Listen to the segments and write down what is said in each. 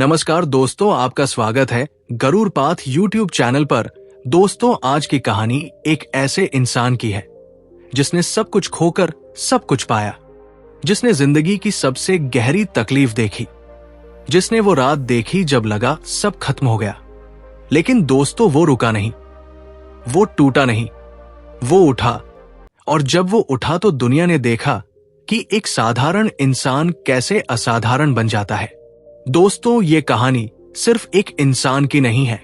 नमस्कार दोस्तों, आपका स्वागत है गरुड़ पाथ यूट्यूब चैनल पर। दोस्तों, आज की कहानी एक ऐसे इंसान की है जिसने सब कुछ खोकर सब कुछ पाया, जिसने जिंदगी की सबसे गहरी तकलीफ देखी, जिसने वो रात देखी जब लगा सब खत्म हो गया। लेकिन दोस्तों, वो रुका नहीं, वो टूटा नहीं, वो उठा। और जब वो उठा तो दुनिया ने देखा कि एक साधारण इंसान कैसे असाधारण बन जाता है। दोस्तों, ये कहानी सिर्फ एक इंसान की नहीं है,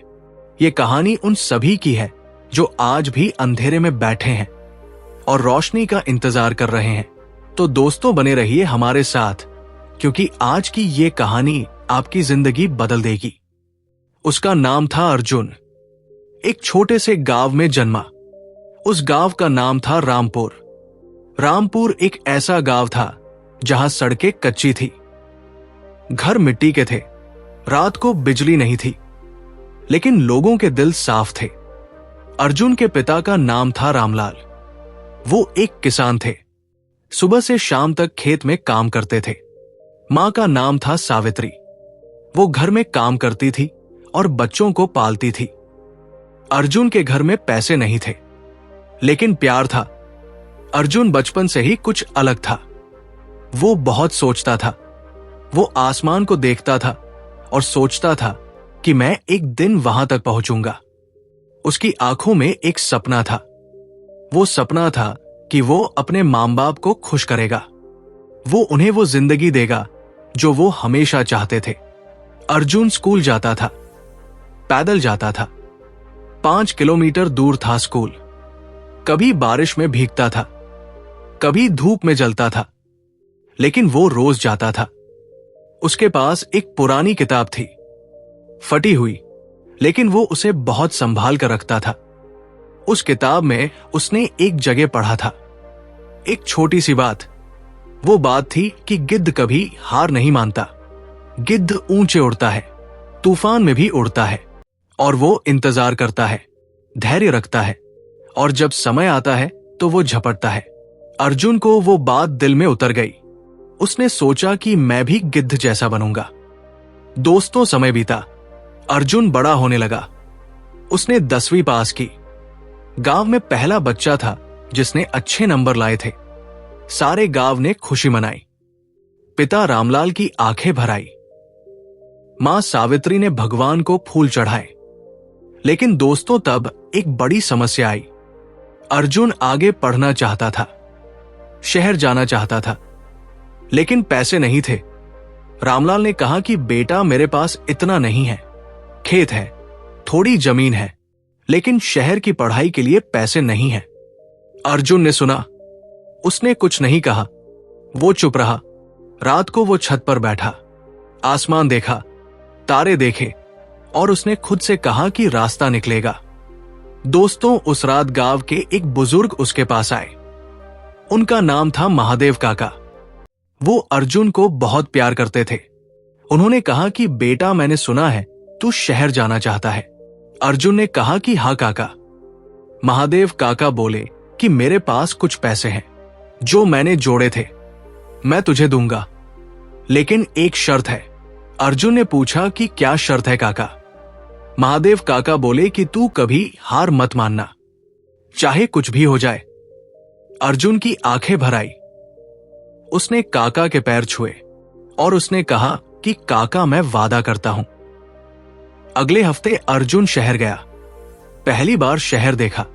ये कहानी उन सभी की है जो आज भी अंधेरे में बैठे हैं और रोशनी का इंतजार कर रहे हैं। तो दोस्तों, बने रहिए हमारे साथ, क्योंकि आज की ये कहानी आपकी जिंदगी बदल देगी। उसका नाम था अर्जुन। एक छोटे से गांव में जन्मा। उस गांव का नाम था रामपुर। रामपुर एक ऐसा गांव था जहां सड़कें कच्ची थी, घर मिट्टी के थे, रात को बिजली नहीं थी, लेकिन लोगों के दिल साफ थे। अर्जुन के पिता का नाम था रामलाल। वो एक किसान थे, सुबह से शाम तक खेत में काम करते थे। मां का नाम था सावित्री। वो घर में काम करती थी और बच्चों को पालती थी। अर्जुन के घर में पैसे नहीं थे, लेकिन प्यार था। अर्जुन बचपन से ही कुछ अलग था। वो बहुत सोचता था। वो आसमान को देखता था और सोचता था कि मैं एक दिन वहां तक पहुंचूंगा। उसकी आंखों में एक सपना था। वो सपना था कि वो अपने मां बाप को खुश करेगा। वो उन्हें वो जिंदगी देगा जो वो हमेशा चाहते थे। अर्जुन स्कूल जाता था, पैदल जाता था। 5 किलोमीटर दूर था स्कूल। कभी बारिश में भीगता था, कभी धूप में जलता था, लेकिन वो रोज जाता था। उसके पास एक पुरानी किताब थी, फटी हुई, लेकिन वो उसे बहुत संभाल कर रखता था। उस किताब में उसने एक जगह पढ़ा था, एक छोटी सी बात। वो बात थी कि गिद्ध कभी हार नहीं मानता। गिद्ध ऊंचे उड़ता है, तूफान में भी उड़ता है, और वो इंतजार करता है, धैर्य रखता है, और जब समय आता है तो वो झपटता है। अर्जुन को वो बात दिल में उतर गई। उसने सोचा कि मैं भी गिद्ध जैसा बनूंगा। दोस्तों, समय बीता। अर्जुन बड़ा होने लगा। उसने 10वीं पास की। गांव में पहला बच्चा था जिसने अच्छे नंबर लाए थे। सारे गांव ने खुशी मनाई। पिता रामलाल की आंखें भर आई। मां सावित्री ने भगवान को फूल चढ़ाए। लेकिन दोस्तों, तब एक बड़ी समस्या आई। अर्जुन आगे पढ़ना चाहता था, शहर जाना चाहता था, लेकिन पैसे नहीं थे। रामलाल ने कहा कि बेटा, मेरे पास इतना नहीं है। खेत है, थोड़ी जमीन है, लेकिन शहर की पढ़ाई के लिए पैसे नहीं है। अर्जुन ने सुना। उसने कुछ नहीं कहा। वो चुप रहा। रात को वो छत पर बैठा, आसमान देखा, तारे देखे, और उसने खुद से कहा कि रास्ता निकलेगा। दोस्तों, उस रात गांव के एक बुजुर्ग उसके पास आए। उनका नाम था महादेव काका। वो अर्जुन को बहुत प्यार करते थे। उन्होंने कहा कि बेटा, मैंने सुना है तू शहर जाना चाहता है। अर्जुन ने कहा कि हाँ काका। महादेव काका बोले कि मेरे पास कुछ पैसे हैं जो मैंने जोड़े थे, मैं तुझे दूंगा, लेकिन एक शर्त है। अर्जुन ने पूछा कि क्या शर्त है काका? महादेव काका बोले कि तू कभी हार मत मानना, चाहे कुछ भी हो जाए। अर्जुन की आंखें भर आई। उसने काका के पैर छुए और उसने कहा कि काका, मैं वादा करता हूं। अगले हफ्ते अर्जुन शहर गया। पहली बार शहर देखा।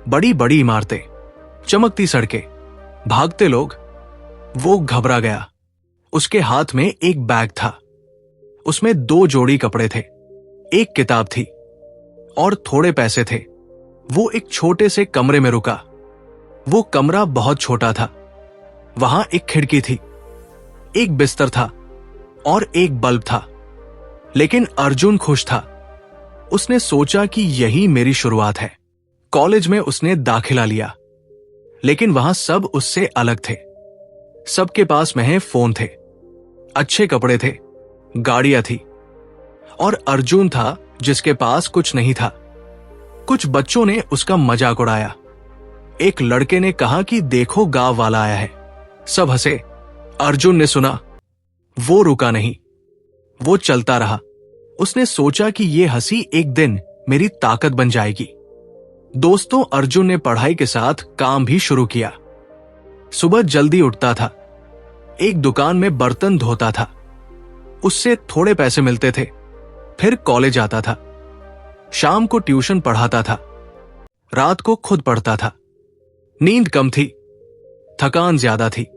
बड़ी बड़ी इमारतें, चमकती सड़कें, भागते लोग। वो घबरा गया। उसके हाथ में एक बैग था। उसमें 2 जोड़ी कपड़े थे, एक किताब थी और थोड़े पैसे थे। वो एक छोटे से कमरे में रुका। वो कमरा बहुत छोटा था। वहां एक खिड़की थी, एक बिस्तर था और एक बल्ब था, लेकिन अर्जुन खुश था। उसने सोचा कि यही मेरी शुरुआत है। कॉलेज में उसने दाखिला लिया, लेकिन वहां सब उससे अलग थे। सबके पास महंगे फोन थे, अच्छे कपड़े थे, गाड़ियां थी, और अर्जुन था जिसके पास कुछ नहीं था। कुछ बच्चों ने उसका मजाक उड़ाया। एक लड़के ने कहा कि देखो, गांव वाला आया है। सब हंसे। अर्जुन ने सुना। वो रुका नहीं। वो चलता रहा। उसने सोचा कि ये हंसी एक दिन मेरी ताकत बन जाएगी। दोस्तों, अर्जुन ने पढ़ाई के साथ काम भी शुरू किया। सुबह जल्दी उठता था, एक दुकान में बर्तन धोता था, उससे थोड़े पैसे मिलते थे। फिर कॉलेज आता था, शाम को ट्यूशन पढ़ाता था, रात को खुद पढ़ता था। नींद कम थी, थकान ज्यादा थी,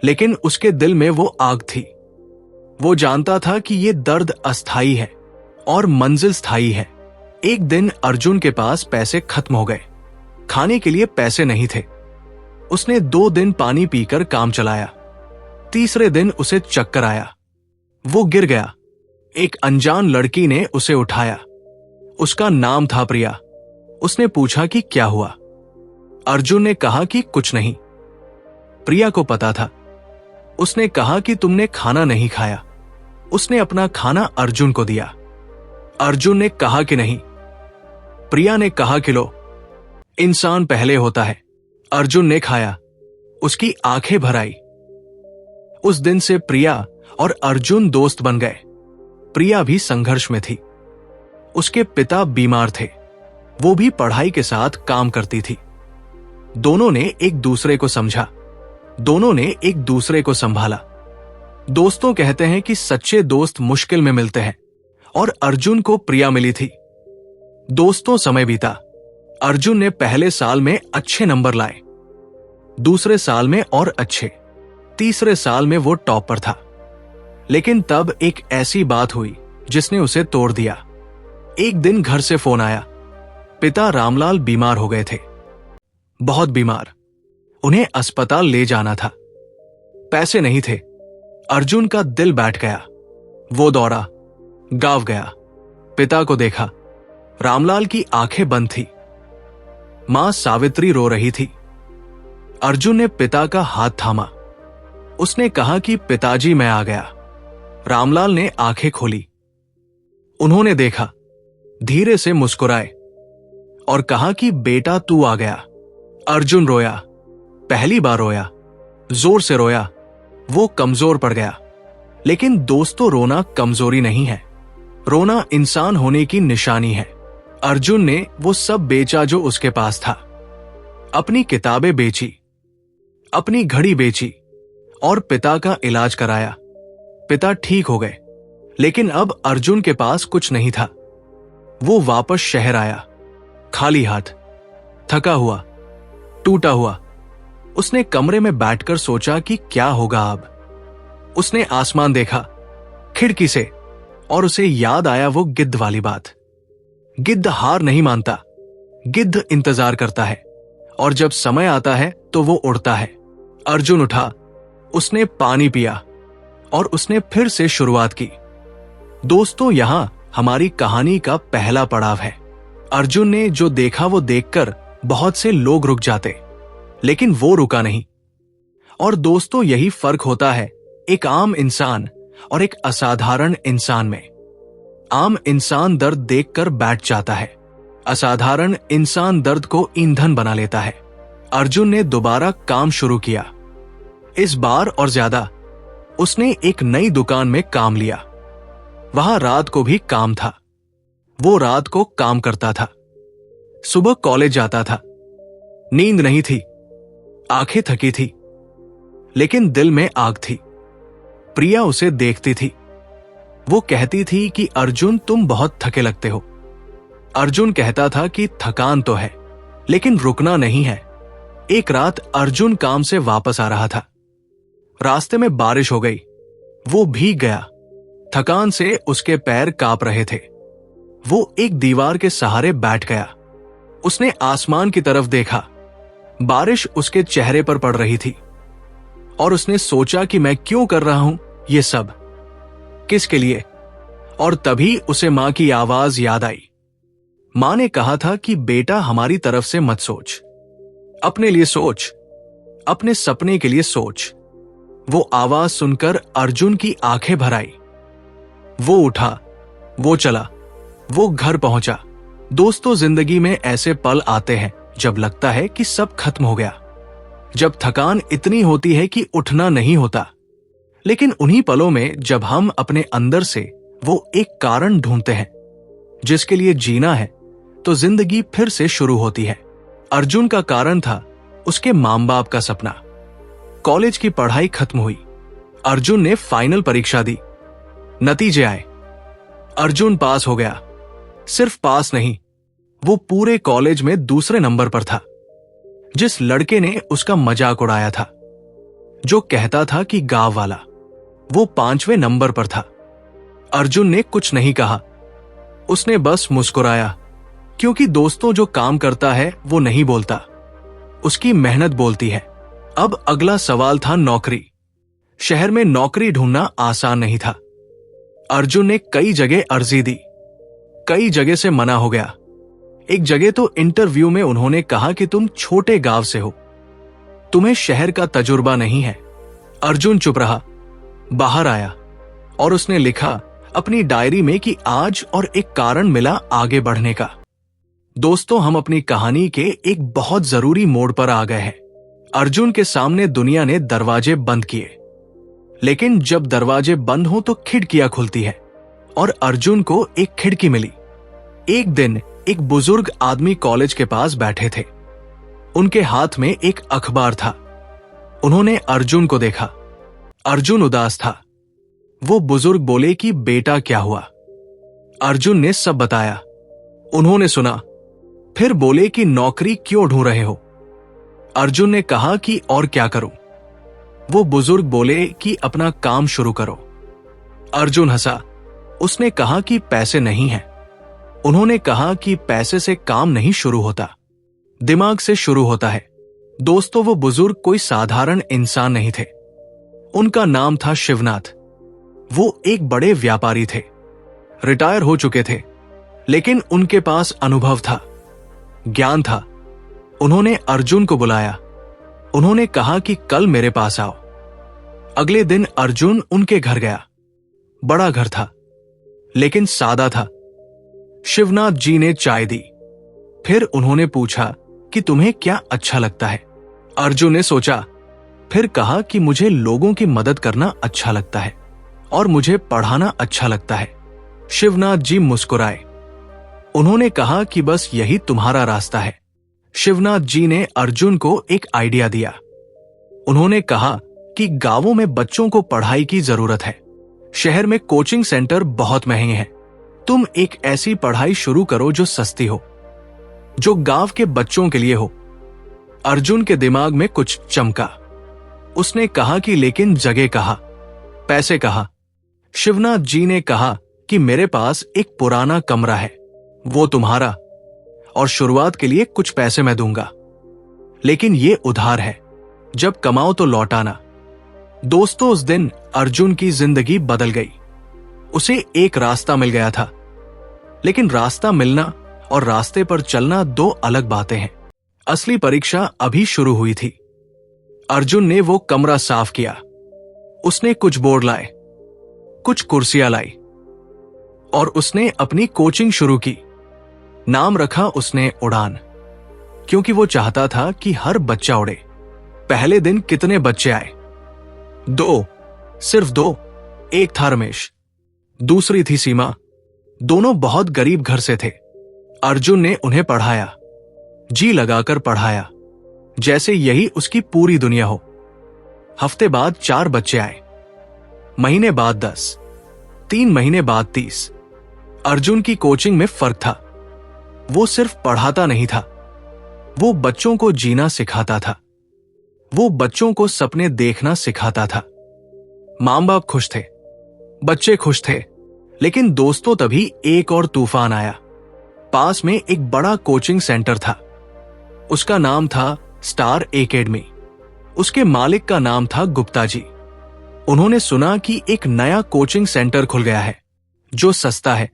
लेकिन उसके दिल में वो आग थी। वो जानता था कि ये दर्द अस्थाई है और मंजिल स्थायी है। एक दिन अर्जुन के पास पैसे खत्म हो गए, खाने के लिए पैसे नहीं थे। उसने 2 दिन पानी पीकर काम चलाया। तीसरे दिन उसे चक्कर आया, वो गिर गया। एक अनजान लड़की ने उसे उठाया। उसका नाम था प्रिया। उसने पूछा कि क्या हुआ। अर्जुन ने कहा कि कुछ नहीं। प्रिया को पता था। उसने कहा कि तुमने खाना नहीं खाया। उसने अपना खाना अर्जुन को दिया। अर्जुन ने कहा कि नहीं। प्रिया ने कहा कि लो, इंसान पहले होता है। अर्जुन ने खाया, उसकी आंखें भर आई। उस दिन से प्रिया और अर्जुन दोस्त बन गए। प्रिया भी संघर्ष में थी। उसके पिता बीमार थे, वो भी पढ़ाई के साथ काम करती थी। दोनों ने एक दूसरे को समझा, दोनों ने एक दूसरे को संभाला। दोस्तों कहते हैं कि सच्चे दोस्त मुश्किल में मिलते हैं, और अर्जुन को प्रिया मिली थी। दोस्तों, समय बीता। अर्जुन ने पहले साल में अच्छे नंबर लाए, दूसरे साल में और अच्छे, तीसरे साल में वो टॉपर था। लेकिन तब एक ऐसी बात हुई जिसने उसे तोड़ दिया। एक दिन घर से फोन आया। पिता रामलाल बीमार हो गए थे, बहुत बीमार। उन्हें अस्पताल ले जाना था। पैसे नहीं थे। अर्जुन का दिल बैठ गया। वो दौड़ा, गांव गया। पिता को देखा। रामलाल की आंखें बंद थी। मां सावित्री रो रही थी। अर्जुन ने पिता का हाथ थामा। उसने कहा कि पिताजी, मैं आ गया। रामलाल ने आंखें खोली। उन्होंने देखा, धीरे से मुस्कुराए और कहा कि बेटा, तू आ गया। अर्जुन रोया, पहली बार रोया, जोर से रोया। वो कमजोर पड़ गया। लेकिन दोस्तों, रोना कमजोरी नहीं है, रोना इंसान होने की निशानी है। अर्जुन ने वो सब बेचा जो उसके पास था। अपनी किताबें बेची, अपनी घड़ी बेची और पिता का इलाज कराया। पिता ठीक हो गए, लेकिन अब अर्जुन के पास कुछ नहीं था। वो वापस शहर आया, खाली हाथ, थका हुआ, टूटा हुआ। उसने कमरे में बैठकर सोचा कि क्या होगा अब। उसने आसमान देखा खिड़की से, और उसे याद आया वो गिद्ध वाली बात। गिद्ध हार नहीं मानता, गिद्ध इंतजार करता है, और जब समय आता है तो वो उड़ता है। अर्जुन उठा, उसने पानी पिया और उसने फिर से शुरुआत की। दोस्तों, यहां हमारी कहानी का पहला पड़ाव है। अर्जुन ने जो देखा वो देखकर बहुत से लोग रुक जाते, लेकिन वो रुका नहीं। और दोस्तों, यही फर्क होता है एक आम इंसान और एक असाधारण इंसान में। आम इंसान दर्द देखकर बैठ जाता है, असाधारण इंसान दर्द को ईंधन बना लेता है। अर्जुन ने दोबारा काम शुरू किया। इस बार और ज्यादा। उसने एक नई दुकान में काम लिया। वहां रात को भी काम था। वो रात को काम करता था। सुबह कॉलेज जाता था। नींद नहीं थी, आंखें थकी थी, लेकिन दिल में आग थी। प्रिया उसे देखती थी। वो कहती थी कि अर्जुन, तुम बहुत थके लगते हो। अर्जुन कहता था कि थकान तो है, लेकिन रुकना नहीं है। एक रात अर्जुन काम से वापस आ रहा था। रास्ते में बारिश हो गई। वो भीग गया। थकान से उसके पैर कांप रहे थे। वो एक दीवार के सहारे बैठ गया। उसने आसमान की तरफ देखा। बारिश उसके चेहरे पर पड़ रही थी, और उसने सोचा कि मैं क्यों कर रहा हूं ये सब, किसके लिए। और तभी उसे मां की आवाज याद आई। मां ने कहा था कि बेटा, हमारी तरफ से मत सोच, अपने लिए सोच, अपने सपने के लिए सोच। वो आवाज सुनकर अर्जुन की आंखें भर आई। वो उठा, वो चला, वो घर पहुंचा। दोस्तों, जिंदगी में ऐसे पल आते हैं जब लगता है कि सब खत्म हो गया, जब थकान इतनी होती है कि उठना नहीं होता, लेकिन उन्हीं पलों में जब हम अपने अंदर से वो एक कारण ढूंढते हैं जिसके लिए जीना है, तो जिंदगी फिर से शुरू होती है। अर्जुन का कारण था उसके मां बाप का सपना। कॉलेज की पढ़ाई खत्म हुई। अर्जुन ने फाइनल परीक्षा दी। नतीजे आए। अर्जुन पास हो गया। सिर्फ पास नहीं, वो पूरे कॉलेज में दूसरे नंबर पर था। जिस लड़के ने उसका मजाक उड़ाया था, जो कहता था कि गांव वाला, वो 5वें नंबर पर था। अर्जुन ने कुछ नहीं कहा। उसने बस मुस्कुराया, क्योंकि दोस्तों जो काम करता है वो नहीं बोलता, उसकी मेहनत बोलती है। अब अगला सवाल था नौकरी। शहर में नौकरी ढूंढना आसान नहीं था। अर्जुन ने कई जगह अर्जी दी, कई जगह से मना हो गया। एक जगह तो इंटरव्यू में उन्होंने कहा कि तुम छोटे गांव से हो, तुम्हें शहर का तजुर्बा नहीं है। अर्जुन चुप रहा। बाहर आया और उसने लिखा अपनी डायरी में कि आज और एक कारण मिला आगे बढ़ने का। दोस्तों, हम अपनी कहानी के एक बहुत जरूरी मोड़ पर आ गए हैं। अर्जुन के सामने दुनिया ने दरवाजे बंद किए, लेकिन जब दरवाजे बंद हो तो खिड़कियां खुलती है, और अर्जुन को एक खिड़की मिली। एक दिन एक बुजुर्ग आदमी कॉलेज के पास बैठे थे। उनके हाथ में एक अखबार था। उन्होंने अर्जुन को देखा। अर्जुन उदास था। वो बुजुर्ग बोले कि बेटा क्या हुआ? अर्जुन ने सब बताया। उन्होंने सुना, फिर बोले कि नौकरी क्यों ढूंढ रहे हो? अर्जुन ने कहा कि और क्या करूं? वो बुजुर्ग बोले कि अपना काम शुरू करो। अर्जुन हंसा। उसने कहा कि पैसे नहीं हैं। उन्होंने कहा कि पैसे से काम नहीं शुरू होता, दिमाग से शुरू होता है। दोस्तों, वो बुजुर्ग कोई साधारण इंसान नहीं थे। उनका नाम था शिवनाथ। वो एक बड़े व्यापारी थे, रिटायर हो चुके थे, लेकिन उनके पास अनुभव था, ज्ञान था। उन्होंने अर्जुन को बुलाया। उन्होंने कहा कि कल मेरे पास आओ। अगले दिन अर्जुन उनके घर गया। बड़ा घर था, लेकिन सादा था। शिवनाथ जी ने चाय दी। फिर उन्होंने पूछा कि तुम्हें क्या अच्छा लगता है? अर्जुन ने सोचा, फिर कहा कि मुझे लोगों की मदद करना अच्छा लगता है और मुझे पढ़ाना अच्छा लगता है। शिवनाथ जी मुस्कुराए। उन्होंने कहा कि बस यही तुम्हारा रास्ता है। शिवनाथ जी ने अर्जुन को एक आइडिया दिया। उन्होंने कहा कि गांवों में बच्चों को पढ़ाई की जरूरत है। शहर में कोचिंग सेंटर बहुत महंगे हैं। तुम एक ऐसी पढ़ाई शुरू करो जो सस्ती हो, जो गांव के बच्चों के लिए हो। अर्जुन के दिमाग में कुछ चमका। उसने कहा कि लेकिन जगह कहाँ, पैसे कहाँ? शिवनाथ जी ने कहा कि मेरे पास एक पुराना कमरा है, वो तुम्हारा, और शुरुआत के लिए कुछ पैसे मैं दूंगा, लेकिन ये उधार है, जब कमाओ तो लौटाना। दोस्तों, उस दिन अर्जुन की जिंदगी बदल गई। उसे एक रास्ता मिल गया था, लेकिन रास्ता मिलना और रास्ते पर चलना दो अलग बातें हैं। असली परीक्षा अभी शुरू हुई थी। अर्जुन ने वो कमरा साफ किया। उसने कुछ बोर्ड लाए, कुछ कुर्सियां लाई, और उसने अपनी कोचिंग शुरू की। नाम रखा उसने उड़ान, क्योंकि वो चाहता था कि हर बच्चा उड़े। पहले दिन कितने बच्चे आए? 2, सिर्फ 2। एक था रमेश, दूसरी थी सीमा। दोनों बहुत गरीब घर से थे। अर्जुन ने उन्हें पढ़ाया, जी लगाकर पढ़ाया, जैसे यही उसकी पूरी दुनिया हो। हफ्ते बाद 4 बच्चे आए, महीने बाद 10, 3 महीने बाद 30। अर्जुन की कोचिंग में फर्क था। वो सिर्फ पढ़ाता नहीं था, वो बच्चों को जीना सिखाता था। वो बच्चों को सपने देखना सिखाता था। मां बाप खुश थे, बच्चे खुश थे, लेकिन दोस्तों तभी एक और तूफान आया। पास में एक बड़ा कोचिंग सेंटर था। उसका नाम था स्टार एकेडमी। उसके मालिक का नाम था गुप्ता जी। उन्होंने सुना कि एक नया कोचिंग सेंटर खुल गया है, जो सस्ता है,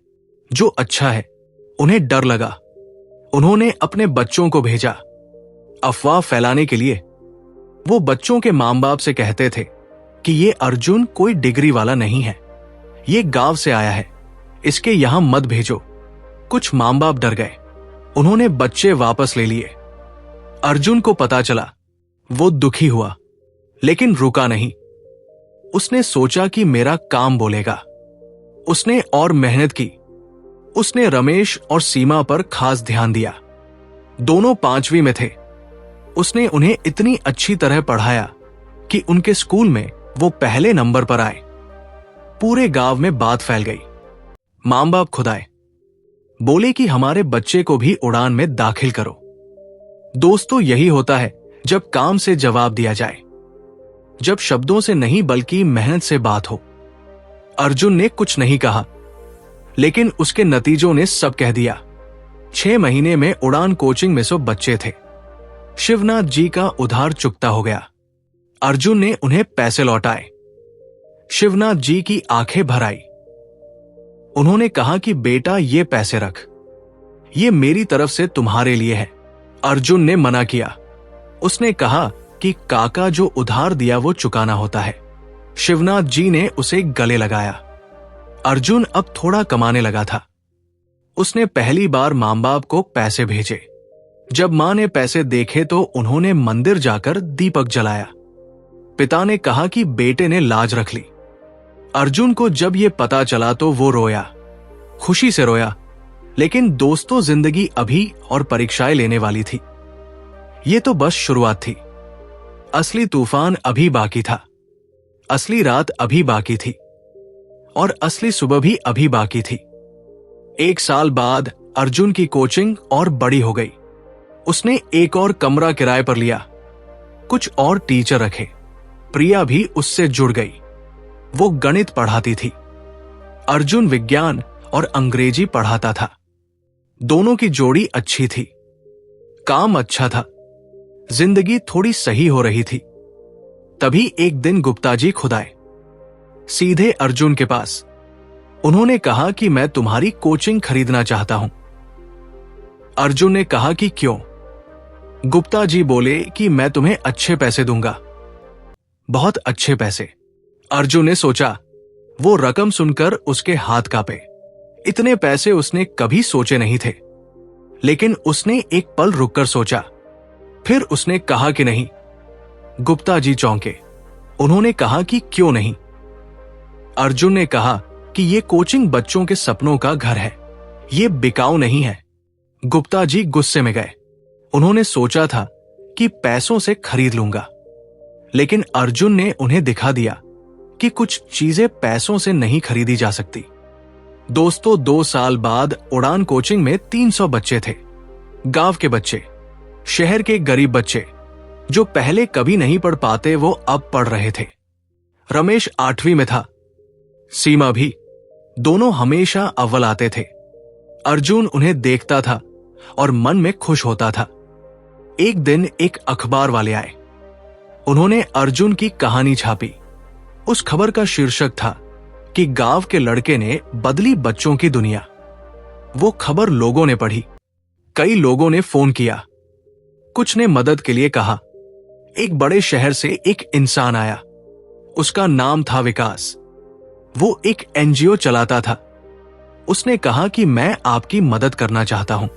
जो अच्छा है। उन्हें डर लगा। उन्होंने अपने बच्चों को भेजा अफवाह फैलाने के लिए। वो बच्चों के मां बाप से कहते थे कि ये अर्जुन कोई डिग्री वाला नहीं है, ये गांव से आया है, इसके यहां मत भेजो। कुछ मां बाप डर गए। उन्होंने बच्चे वापस ले लिए। अर्जुन को पता चला। वो दुखी हुआ, लेकिन रुका नहीं। उसने सोचा कि मेरा काम बोलेगा। उसने और मेहनत की। उसने रमेश और सीमा पर खास ध्यान दिया। दोनों 5वीं में थे। उसने उन्हें इतनी अच्छी तरह पढ़ाया कि उनके स्कूल में वो पहले नंबर पर आए। पूरे गांव में बात फैल गई। मां बाप खुद आए, बोले कि हमारे बच्चे को भी उड़ान में दाखिल करो। दोस्तों, यही होता है जब काम से जवाब दिया जाए, जब शब्दों से नहीं बल्कि मेहनत से बात हो। अर्जुन ने कुछ नहीं कहा, लेकिन उसके नतीजों ने सब कह दिया। 6 महीने में उड़ान कोचिंग में 100 बच्चे थे। शिवनाथ जी का उधार चुकता हो गया। अर्जुन ने उन्हें पैसे लौटाए। शिवनाथ जी की आंखें भर आई। उन्होंने कहा कि बेटा, ये पैसे रख, ये मेरी तरफ से तुम्हारे लिए है। अर्जुन ने मना किया। उसने कहा कि काका जो उधार दिया वो चुकाना होता है। शिवनाथ जी ने उसे गले लगाया। अर्जुन अब थोड़ा कमाने लगा था। उसने पहली बार मां बाप को पैसे भेजे। जब मां ने पैसे देखे तो उन्होंने मंदिर जाकर दीपक जलाया। पिता ने कहा कि बेटे ने लाज रख ली। अर्जुन को जब यह पता चला तो वो रोया, खुशी से रोया। लेकिन दोस्तों, जिंदगी अभी और परीक्षाएं लेने वाली थी। ये तो बस शुरुआत थी। असली तूफान अभी बाकी था। असली रात अभी बाकी थी और असली सुबह भी अभी बाकी थी। 1 साल बाद अर्जुन की कोचिंग और बड़ी हो गई। उसने एक और कमरा किराए पर लिया, कुछ और टीचर रखे। प्रिया भी उससे जुड़ गई। वो गणित पढ़ाती थी। अर्जुन विज्ञान और अंग्रेजी पढ़ाता था। दोनों की जोड़ी अच्छी थी। काम अच्छा था। जिंदगी थोड़ी सही हो रही थी। तभी एक दिन गुप्ता जी खुद आए, सीधे अर्जुन के पास। उन्होंने कहा कि मैं तुम्हारी कोचिंग खरीदना चाहता हूं। अर्जुन ने कहा कि क्यों? गुप्ता जी बोले कि मैं तुम्हें अच्छे पैसे दूंगा, बहुत अच्छे पैसे। अर्जुन ने सोचा। वो रकम सुनकर उसके हाथ कांपे। इतने पैसे उसने कभी सोचे नहीं थे। लेकिन उसने एक पल रुककर सोचा। फिर उसने कहा कि नहीं। गुप्ता जी चौंके। उन्होंने कहा कि क्यों नहीं? अर्जुन ने कहा कि ये कोचिंग बच्चों के सपनों का घर है, ये बिकाऊ नहीं है। गुप्ता जी गुस्से में गए। उन्होंने सोचा था कि पैसों से खरीद लूंगा, लेकिन अर्जुन ने उन्हें दिखा दिया कि कुछ चीजें पैसों से नहीं खरीदी जा सकती। दोस्तों, 2 साल बाद उड़ान कोचिंग में 300 बच्चे थे। गांव के बच्चे, शहर के गरीब बच्चे जो पहले कभी नहीं पढ़ पाते, वो अब पढ़ रहे थे। रमेश 8वीं में था, सीमा भी। दोनों हमेशा अव्वल आते थे। अर्जुन उन्हें देखता था और मन में खुश होता था। एक दिन एक अखबार वाले आए। उन्होंने अर्जुन की कहानी छापी। उस खबर का शीर्षक था कि गांव के लड़के ने बदली बच्चों की दुनिया। वो खबर लोगों ने पढ़ी। कई लोगों ने फोन किया, कुछ ने मदद के लिए कहा। एक बड़े शहर से एक इंसान आया। उसका नाम था विकास। वो एक एनजीओ चलाता था। उसने कहा कि मैं आपकी मदद करना चाहता हूं।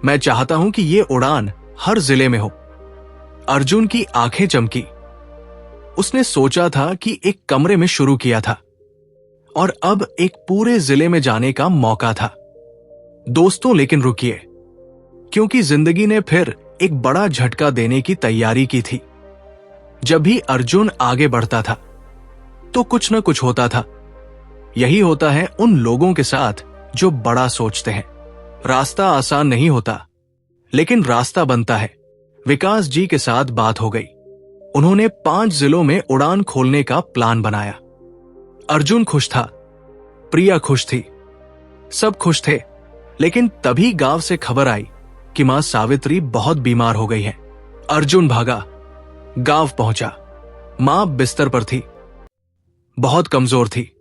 मैं चाहता हूं कि ये उड़ान हर जिले में हो। अर्जुन की आंखें चमकी। उसने सोचा था कि एक कमरे में शुरू किया था और अब एक पूरे जिले में जाने का मौका था। दोस्तों, लेकिन रुकिए, क्योंकि जिंदगी ने फिर एक बड़ा झटका देने की तैयारी की थी। जब भी अर्जुन आगे बढ़ता था तो कुछ न कुछ होता था। यही होता है उन लोगों के साथ जो बड़ा सोचते हैं। रास्ता आसान नहीं होता, लेकिन रास्ता बनता है। विकास जी के साथ बात हो गई। उन्होंने 5 जिलों में उड़ान खोलने का प्लान बनाया। अर्जुन खुश था, प्रिया खुश थी, सब खुश थे। लेकिन तभी गांव से खबर आई कि मां सावित्री बहुत बीमार हो गई है। अर्जुन भागा, गांव पहुंचा। मां बिस्तर पर थी, बहुत कमजोर थी।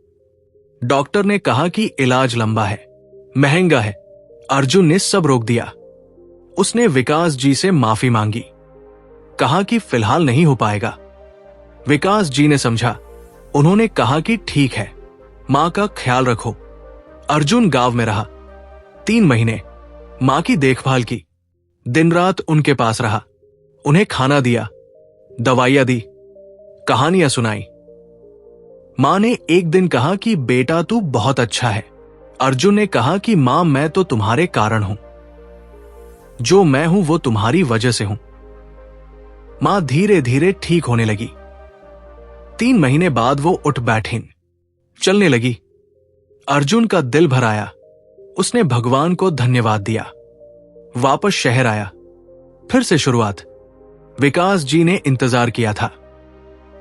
डॉक्टर ने कहा कि इलाज लंबा है, महंगा है। अर्जुन ने सब रोक दिया। उसने विकास जी से माफी मांगी, कहा कि फिलहाल नहीं हो पाएगा। विकास जी ने समझा। उन्होंने कहा कि ठीक है, मां का ख्याल रखो। अर्जुन गांव में रहा। 3 महीने मां की देखभाल की। दिन रात उनके पास रहा। उन्हें खाना दिया, दवाइयां दी, कहानियां सुनाई। माँ ने एक दिन कहा कि बेटा तू बहुत अच्छा है। अर्जुन ने कहा कि माँ मैं तो तुम्हारे कारण हूं, जो मैं हूं वो तुम्हारी वजह से हूं। माँ धीरे धीरे ठीक होने लगी। 3 महीने बाद वो उठ बैठी, चलने लगी। अर्जुन का दिल भर आया। उसने भगवान को धन्यवाद दिया। वापस शहर आया। फिर से शुरुआत। विकास जी ने इंतजार किया था।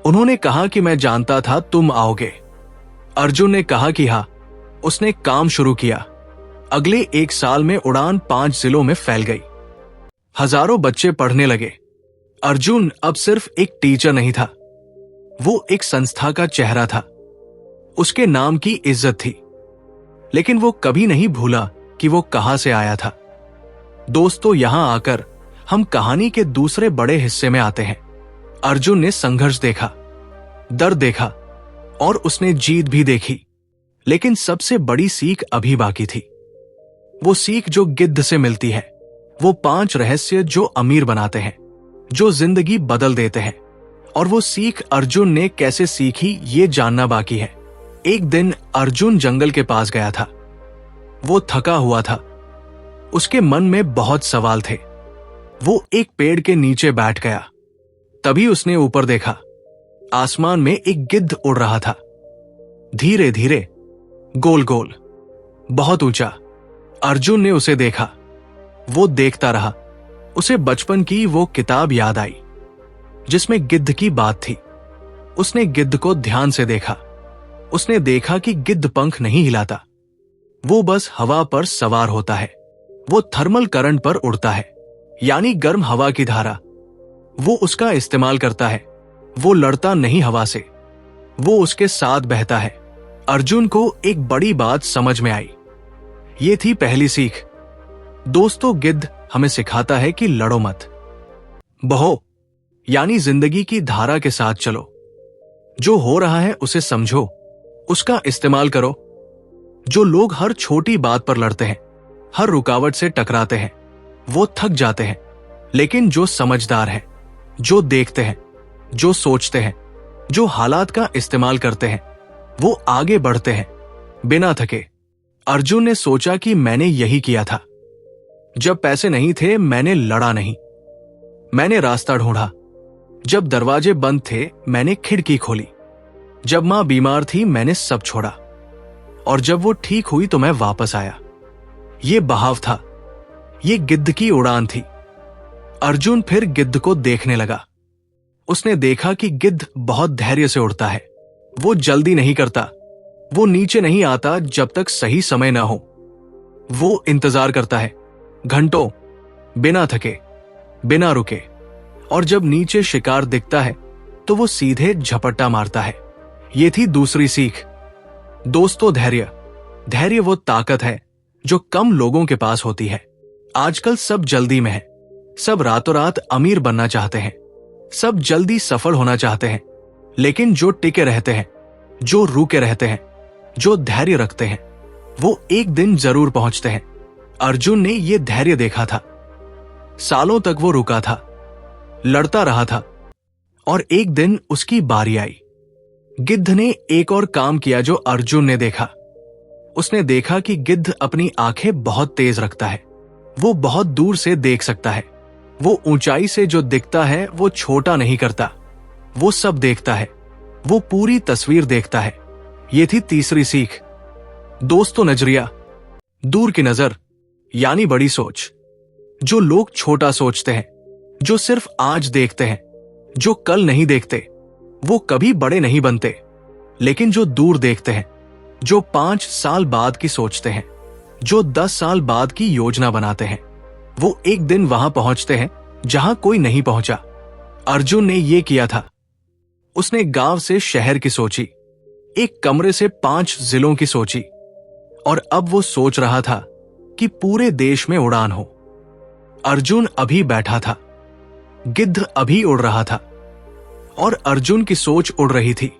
उन्होंने कहा कि मैं जानता था तुम आओगे। अर्जुन ने कहा कि हां। उसने काम शुरू किया। अगले 1 साल में उड़ान 5 जिलों में फैल गई। हजारों बच्चे पढ़ने लगे। अर्जुन अब सिर्फ एक टीचर नहीं था, वो एक संस्था का चेहरा था। उसके नाम की इज्जत थी, लेकिन वो कभी नहीं भूला कि वो कहां से आया था। दोस्तों, यहां आकर हम कहानी के दूसरे बड़े हिस्से में आते हैं। अर्जुन ने संघर्ष देखा, दर्द देखा और उसने जीत भी देखी, लेकिन सबसे बड़ी सीख अभी बाकी थी। वो सीख जो गिद्ध से मिलती है, वो 5 रहस्य जो अमीर बनाते हैं, जो जिंदगी बदल देते हैं। और वो सीख अर्जुन ने कैसे सीखी ये जानना बाकी है। एक दिन अर्जुन जंगल के पास गया था। वो थका हुआ था। उसके मन में बहुत सवाल थे। वो एक पेड़ के नीचे बैठ गया। तभी उसने ऊपर देखा। आसमान में एक गिद्ध उड़ रहा था, धीरे धीरे, गोल गोल, बहुत ऊंचा। अर्जुन ने उसे देखा। वो देखता रहा। उसे बचपन की वो किताब याद आई जिसमें गिद्ध की बात थी। उसने गिद्ध को ध्यान से देखा। उसने देखा कि गिद्ध पंख नहीं हिलाता, वो बस हवा पर सवार होता है। वो थर्मल करंट पर उड़ता है, यानी गर्म हवा की धारा। वो उसका इस्तेमाल करता है। वो लड़ता नहीं हवा से, वो उसके साथ बहता है। अर्जुन को एक बड़ी बात समझ में आई। ये थी पहली सीख। दोस्तों, गिद्ध हमें सिखाता है कि लड़ो मत, बहो, यानी जिंदगी की धारा के साथ चलो। जो हो रहा है उसे समझो, उसका इस्तेमाल करो। जो लोग हर छोटी बात पर लड़ते हैं, हर रुकावट से टकराते हैं, वो थक जाते हैं। लेकिन जो समझदार हैं, जो देखते हैं, जो सोचते हैं, जो हालात का इस्तेमाल करते हैं, वो आगे बढ़ते हैं बिना थके। अर्जुन ने सोचा कि मैंने यही किया था। जब पैसे नहीं थे मैंने लड़ा नहीं, मैंने रास्ता ढूंढा। जब दरवाजे बंद थे मैंने खिड़की खोली। जब मां बीमार थी मैंने सब छोड़ा, और जब वो ठीक हुई तो मैं वापस आया। ये बहाव था, ये गिद्ध की उड़ान थी। अर्जुन फिर गिद्ध को देखने लगा। उसने देखा कि गिद्ध बहुत धैर्य से उड़ता है। वो जल्दी नहीं करता, वो नीचे नहीं आता जब तक सही समय ना हो। वो इंतजार करता है, घंटों, बिना थके, बिना रुके। और जब नीचे शिकार दिखता है तो वो सीधे झपट्टा मारता है। ये थी दूसरी सीख। दोस्तों, धैर्य वो ताकत है जो कम लोगों के पास होती है। आजकल सब जल्दी में है। सब रातों रात अमीर बनना चाहते हैं, सब जल्दी सफल होना चाहते हैं। लेकिन जो टिके रहते हैं, जो रुके रहते हैं, जो धैर्य रखते हैं, वो एक दिन जरूर पहुंचते हैं। अर्जुन ने ये धैर्य देखा था। सालों तक वो रुका था, लड़ता रहा था, और एक दिन उसकी बारी आई। गिद्ध ने एक और काम किया जो अर्जुन ने देखा। उसने देखा कि गिद्ध अपनी आंखें बहुत तेज रखता है। वो बहुत दूर से देख सकता है। वो ऊंचाई से जो दिखता है वो छोटा नहीं करता, वो सब देखता है। वो पूरी तस्वीर देखता है। ये थी तीसरी सीख। दोस्तों, नजरिया, दूर की नजर, यानी बड़ी सोच। जो लोग छोटा सोचते हैं, जो सिर्फ आज देखते हैं, जो कल नहीं देखते, वो कभी बड़े नहीं बनते। लेकिन जो दूर देखते हैं, जो 5 साल बाद की सोचते हैं, जो 10 साल बाद की योजना बनाते हैं, वो एक दिन वहां पहुंचते हैं जहां कोई नहीं पहुंचा। अर्जुन ने ये किया था। उसने गांव से शहर की सोची, एक कमरे से 5 जिलों की सोची, और अब वो सोच रहा था कि पूरे देश में उड़ान हो। अर्जुन अभी बैठा था, गिद्ध अभी उड़ रहा था, और अर्जुन की सोच उड़ रही थी।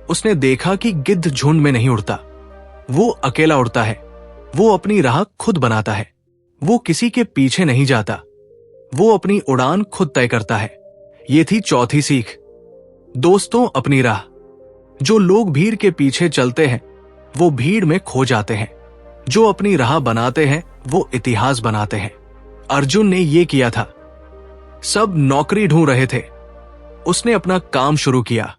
उसने देखा कि गिद्ध झुंड में नहीं उड़ता, वो अकेला उड़ता है। वो अपनी राह खुद बनाता है। वो किसी के पीछे नहीं जाता, वो अपनी उड़ान खुद तय करता है। ये थी चौथी सीख। दोस्तों, अपनी राह। जो लोग भीड़ के पीछे चलते हैं वो भीड़ में खो जाते हैं, जो अपनी राह बनाते हैं वो इतिहास बनाते हैं। अर्जुन ने ये किया था। सब नौकरी ढूंढ रहे थे, उसने अपना काम शुरू किया।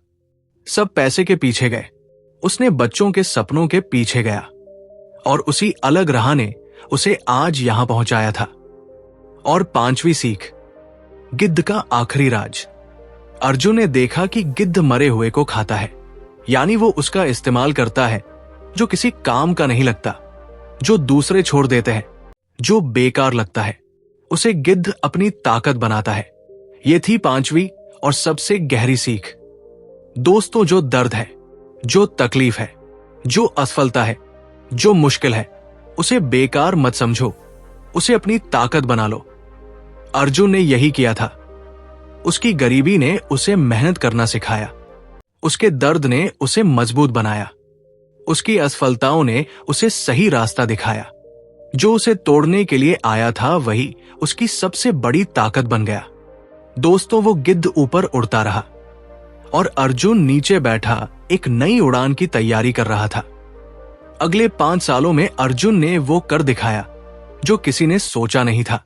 सब पैसे के पीछे गए, उसने बच्चों के सपनों के पीछे गया। और उसी अलग राह ने उसे आज यहां पहुंचाया था। और 5वीं सीख, गिद्ध का आखिरी राज। अर्जुन ने देखा कि गिद्ध मरे हुए को खाता है, यानी वो उसका इस्तेमाल करता है जो किसी काम का नहीं लगता, जो दूसरे छोड़ देते हैं, जो बेकार लगता है, उसे गिद्ध अपनी ताकत बनाता है। ये थी 5वीं और सबसे गहरी सीख। दोस्तों, जो दर्द है, जो तकलीफ है, जो असफलता है, जो मुश्किल है, उसे बेकार मत समझो, उसे अपनी ताकत बना लो। अर्जुन ने यही किया था। उसकी गरीबी ने उसे मेहनत करना सिखाया, उसके दर्द ने उसे मजबूत बनाया, उसकी असफलताओं ने उसे सही रास्ता दिखाया। जो उसे तोड़ने के लिए आया था वही उसकी सबसे बड़ी ताकत बन गया। दोस्तों, वो गिद्ध ऊपर उड़ता रहा और अर्जुन नीचे बैठा एक नई उड़ान की तैयारी कर रहा था। अगले 5 सालों में अर्जुन ने वो कर दिखाया जो किसी ने सोचा नहीं था।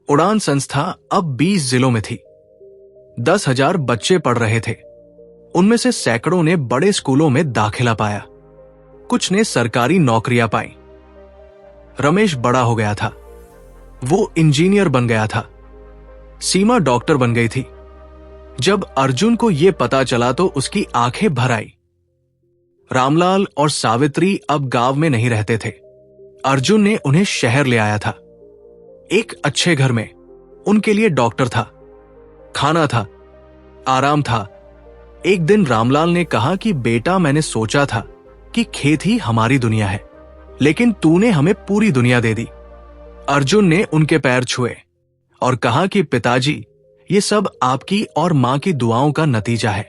उड़ान संस्था अब 20 जिलों में थी। 10,000 बच्चे पढ़ रहे थे। उनमें से सैकड़ों ने बड़े स्कूलों में दाखिला पाया, कुछ ने सरकारी नौकरियां पाई। रमेश बड़ा हो गया था, वो इंजीनियर बन गया था। सीमा डॉक्टर बन गई थी। जब अर्जुन को यह पता चला तो उसकी आंखें भर आई। रामलाल और सावित्री अब गांव में नहीं रहते थे। अर्जुन ने उन्हें शहर ले आया था, एक अच्छे घर में। उनके लिए डॉक्टर था, खाना था, आराम था। एक दिन रामलाल ने कहा कि बेटा, मैंने सोचा था कि खेत ही हमारी दुनिया है, लेकिन तूने हमें पूरी दुनिया दे दी। अर्जुन ने उनके पैर छुए और कहा कि पिताजी, ये सब आपकी और मां की दुआओं का नतीजा है।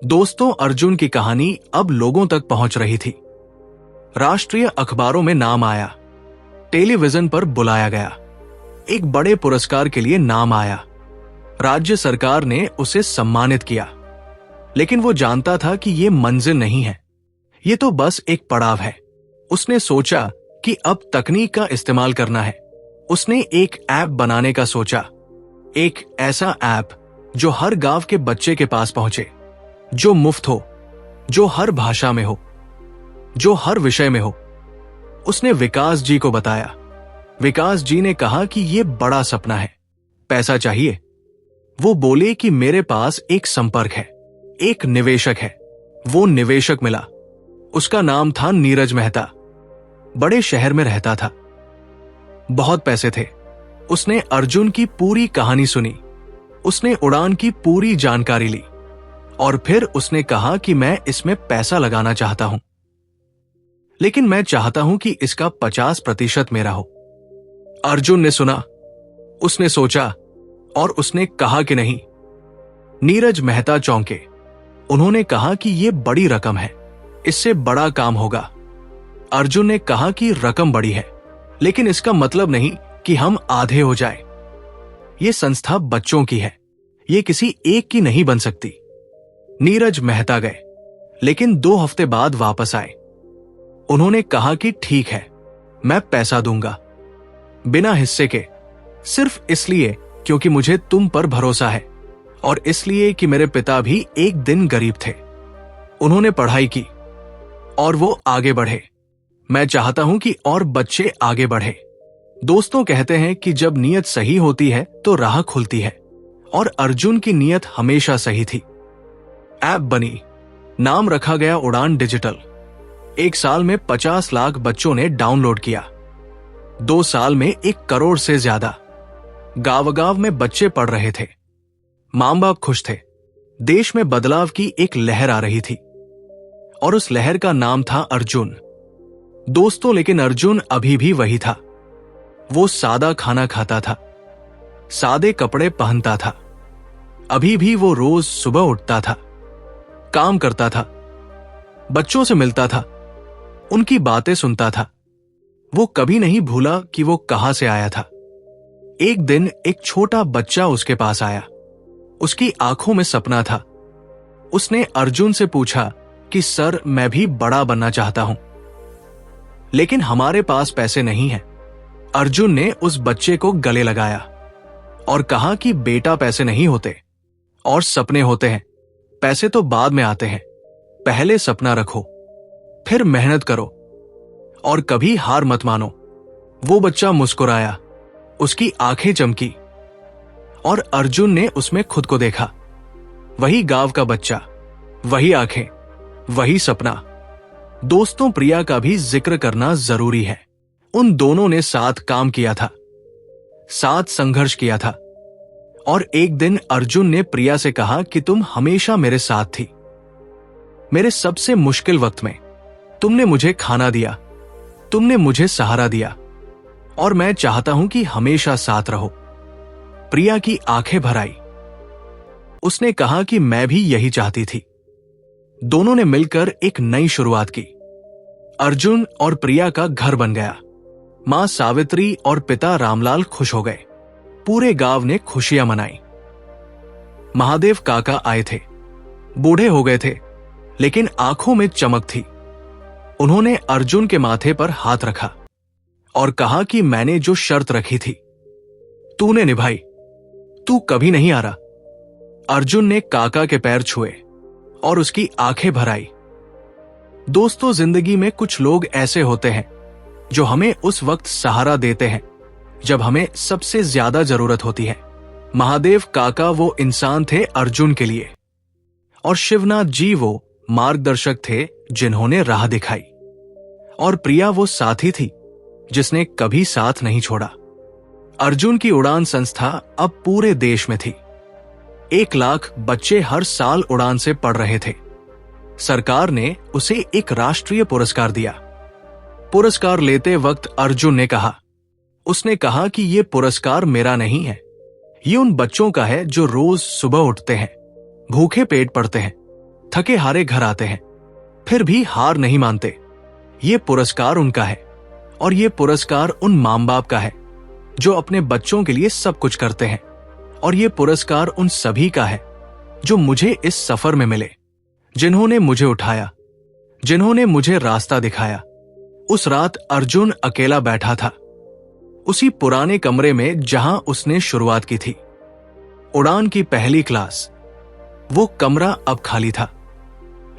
दोस्तों, अर्जुन की कहानी अब लोगों तक पहुंच रही थी। राष्ट्रीय अखबारों में नाम आया, टेलीविजन पर बुलाया गया, एक बड़े पुरस्कार के लिए नाम आया। राज्य सरकार ने उसे सम्मानित किया। लेकिन वो जानता था कि ये मंजिल नहीं है, ये तो बस एक पड़ाव है। उसने सोचा कि अब तकनीक का इस्तेमाल करना है। उसने एक ऐप बनाने का सोचा, एक ऐसा ऐप जो हर गांव के बच्चे के पास पहुंचे, जो मुफ्त हो, जो हर भाषा में हो, जो हर विषय में हो। उसने विकास जी को बताया। विकास जी ने कहा कि यह बड़ा सपना है, पैसा चाहिए। वो बोले कि मेरे पास एक संपर्क है, एक निवेशक है। वो निवेशक मिला। उसका नाम था नीरज मेहता। बड़े शहर में रहता था, बहुत पैसे थे। उसने अर्जुन की पूरी कहानी सुनी, उसने उड़ान की पूरी जानकारी ली और फिर उसने कहा कि मैं इसमें पैसा लगाना चाहता हूं, लेकिन मैं चाहता हूं कि इसका 50% मेरा हो। अर्जुन ने सुना, उसने सोचा और उसने कहा कि नहीं। नीरज मेहता चौंके। उन्होंने कहा कि यह बड़ी रकम है, इससे बड़ा काम होगा। अर्जुन ने कहा कि रकम बड़ी है, लेकिन इसका मतलब नहीं कि हम आधे हो जाए। यह संस्था बच्चों की है, यह किसी एक की नहीं बन सकती। नीरज मेहता गए, लेकिन 2 हफ्ते बाद वापस आए। उन्होंने कहा कि ठीक है, मैं पैसा दूंगा, बिना हिस्से के, सिर्फ इसलिए क्योंकि मुझे तुम पर भरोसा है और इसलिए कि मेरे पिता भी एक दिन गरीब थे। उन्होंने पढ़ाई की और वो आगे बढ़े। मैं चाहता हूं कि और बच्चे आगे बढ़े। दोस्तों कहते हैं कि जब नीयत सही होती है तो राह खुलती है, और अर्जुन की नीयत हमेशा सही थी। ऐप बनी, नाम रखा गया उड़ान डिजिटल। 1 साल में 50 लाख बच्चों ने डाउनलोड किया। 2 साल में 1 करोड़ से ज्यादा। गांव-गांव में बच्चे पढ़ रहे थे, मां बाप खुश थे। देश में बदलाव की एक लहर आ रही थी और उस लहर का नाम था अर्जुन। दोस्तों, लेकिन अर्जुन अभी भी वही था। वो सादा खाना खाता था, सादे कपड़े पहनता था। अभी भी वो रोज सुबह उठता था, काम करता था, बच्चों से मिलता था, उनकी बातें सुनता था। वो कभी नहीं भूला कि वो कहां से आया था। एक दिन एक छोटा बच्चा उसके पास आया। उसकी आंखों में सपना था। उसने अर्जुन से पूछा कि सर मैं भी बड़ा बनना चाहता हूं, लेकिन हमारे पास पैसे नहीं हैं। अर्जुन ने उस बच्चे को गले लगाया और कहा कि बेटा पैसे नहीं होते और सपने होते हैं। पैसे तो बाद में आते हैं, पहले सपना रखो, फिर मेहनत करो और कभी हार मत मानो। वो बच्चा मुस्कुराया, उसकी आंखें चमकी और अर्जुन ने उसमें खुद को देखा। वही गांव का बच्चा, वही आंखें, वही सपना। दोस्तों, प्रिया का भी जिक्र करना जरूरी है। उन दोनों ने साथ काम किया था, साथ संघर्ष किया था और एक दिन अर्जुन ने प्रिया से कहा कि तुम हमेशा मेरे साथ थी। मेरे सबसे मुश्किल वक्त में तुमने मुझे खाना दिया, तुमने मुझे सहारा दिया और मैं चाहता हूं कि हमेशा साथ रहो। प्रिया की आंखें भर आई। उसने कहा कि मैं भी यही चाहती थी। दोनों ने मिलकर एक नई शुरुआत की। अर्जुन और प्रिया का घर बन गया। मां सावित्री और पिता रामलाल खुश हो गए। पूरे गांव ने खुशियां मनाई। महादेव काका आए थे। बूढ़े हो गए थे, लेकिन आंखों में चमक थी। उन्होंने अर्जुन के माथे पर हाथ रखा और कहा कि मैंने जो शर्त रखी थी तूने निभाई, तू कभी नहीं आ रहा। अर्जुन ने काका के पैर छुए और उसकी आंखें भर आई। दोस्तों, जिंदगी में कुछ लोग ऐसे होते हैं जो हमें उस वक्त सहारा देते हैं जब हमें सबसे ज्यादा जरूरत होती है। महादेव काका वो इंसान थे अर्जुन के लिए, और शिवनाथ जी वो मार्गदर्शक थे जिन्होंने राह दिखाई, और प्रिया वो साथी थी जिसने कभी साथ नहीं छोड़ा। अर्जुन की उड़ान संस्था अब पूरे देश में थी। 1 लाख बच्चे हर साल उड़ान से पढ़ रहे थे। सरकार ने उसे एक राष्ट्रीय पुरस्कार दिया। पुरस्कार लेते वक्त अर्जुन ने कहा, उसने कहा कि ये पुरस्कार मेरा नहीं है, ये उन बच्चों का है जो रोज सुबह उठते हैं, भूखे पेट पड़ते हैं, थके हारे घर आते हैं, फिर भी हार नहीं मानते। ये पुरस्कार उनका है, और ये पुरस्कार उन मां बाप का है जो अपने बच्चों के लिए सब कुछ करते हैं, और ये पुरस्कार उन सभी का है जो मुझे इस सफर में मिले, जिन्होंने मुझे उठाया, जिन्होंने मुझे रास्ता दिखाया। उस रात अर्जुन अकेला बैठा था, उसी पुराने कमरे में जहां उसने शुरुआत की थी। उड़ान की पहली क्लास। वो कमरा अब खाली था,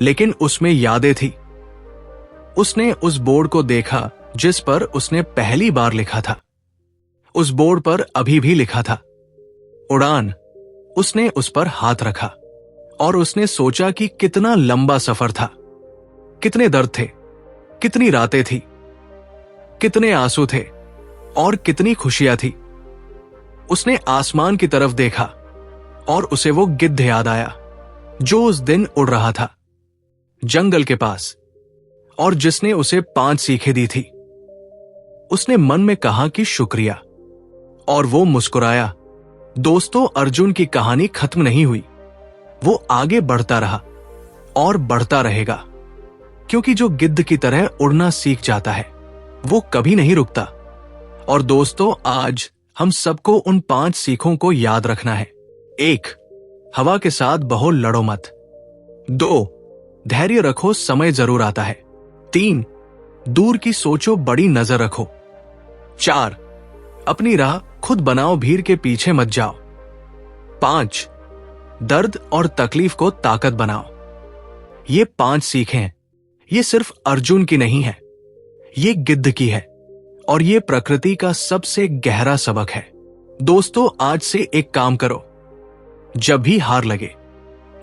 लेकिन उसमें यादें थी। उसने उस बोर्ड को देखा जिस पर उसने पहली बार लिखा था। उस बोर्ड पर अभी भी लिखा था उड़ान। उसने उस पर हाथ रखा और उसने सोचा कि कितना लंबा सफर था, कितने दर्द थे, कितनी रातें थी, कितने आंसू थे और कितनी खुशियां थी। उसने आसमान की तरफ देखा और उसे वो गिद्ध याद आया जो उस दिन उड़ रहा था जंगल के पास, और जिसने उसे 5 सीखें दी थी। उसने मन में कहा कि शुक्रिया, और वो मुस्कुराया। दोस्तों, अर्जुन की कहानी खत्म नहीं हुई। वो आगे बढ़ता रहा और बढ़ता रहेगा, क्योंकि जो गिद्ध की तरह उड़ना सीख जाता है वो कभी नहीं रुकता। और दोस्तों, आज हम सबको उन 5 सीखों को याद रखना है। 1. हवा के साथ बहुत लड़ो मत। 2. धैर्य रखो, समय जरूर आता है। 3. दूर की सोचो, बड़ी नजर रखो। 4. अपनी राह खुद बनाओ, भीड़ के पीछे मत जाओ। 5. दर्द और तकलीफ को ताकत बनाओ। ये 5 सीखें हैं। ये सिर्फ अर्जुन की नहीं है, ये गिद्ध की है, और ये प्रकृति का सबसे गहरा सबक है। दोस्तों, आज से एक काम करो। जब भी हार लगे,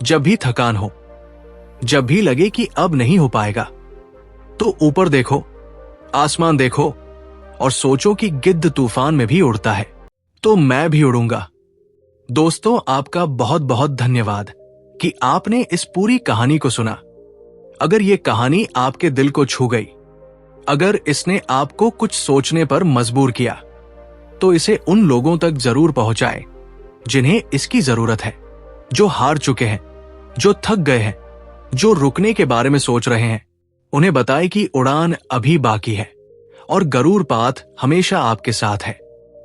जब भी थकान हो, जब भी लगे कि अब नहीं हो पाएगा, तो ऊपर देखो, आसमान देखो और सोचो कि गिद्ध तूफान में भी उड़ता है, तो मैं भी उड़ूंगा। दोस्तों, आपका बहुत बहुत धन्यवाद कि आपने इस पूरी कहानी को सुना। अगर ये कहानी आपके दिल को छू गई, अगर इसने आपको कुछ सोचने पर मजबूर किया, तो इसे उन लोगों तक जरूर पहुंचाएं जिन्हें इसकी जरूरत है, जो हार चुके हैं, जो थक गए हैं, जो रुकने के बारे में सोच रहे हैं। उन्हें बताएं कि उड़ान अभी बाकी है और गरूर पाथ हमेशा आपके साथ है।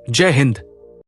जय हिंद।